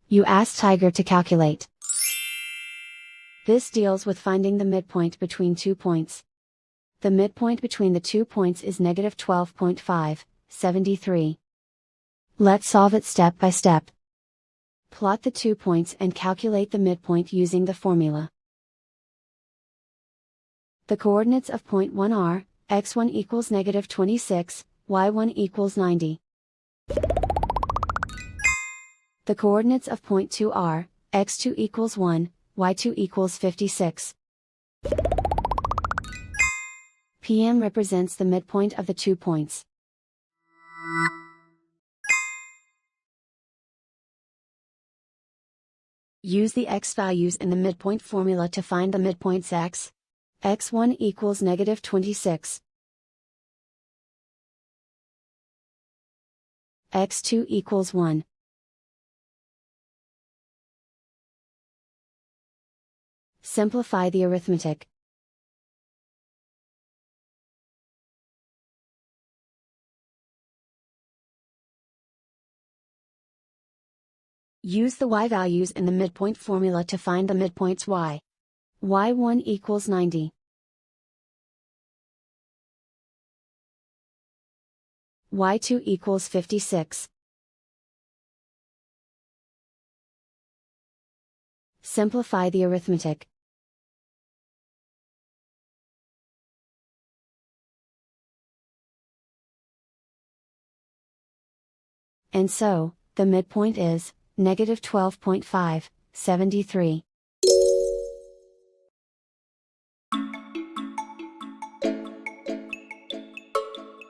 You ask Tiger to calculate. This deals with finding the midpoint between 2 points. The midpoint between the 2 points is negative 12.5, 73. Let's solve it step by step. Plot the 2 points and calculate the midpoint using the formula. The coordinates of point 1 are, x1 equals negative 26, y1 equals 90. The coordinates of point 2 are, x2 equals 1, y2 equals 56. PM represents the midpoint of the 2 points. Use the x values in the midpoint formula to find the midpoints x. x1 equals negative 26. x2 equals 1. Simplify the arithmetic. Use the y values in the midpoint formula to find the midpoints y. y1 equals 90. y2 equals 56. Simplify the arithmetic. And so, the midpoint is, negative 12.5, 73.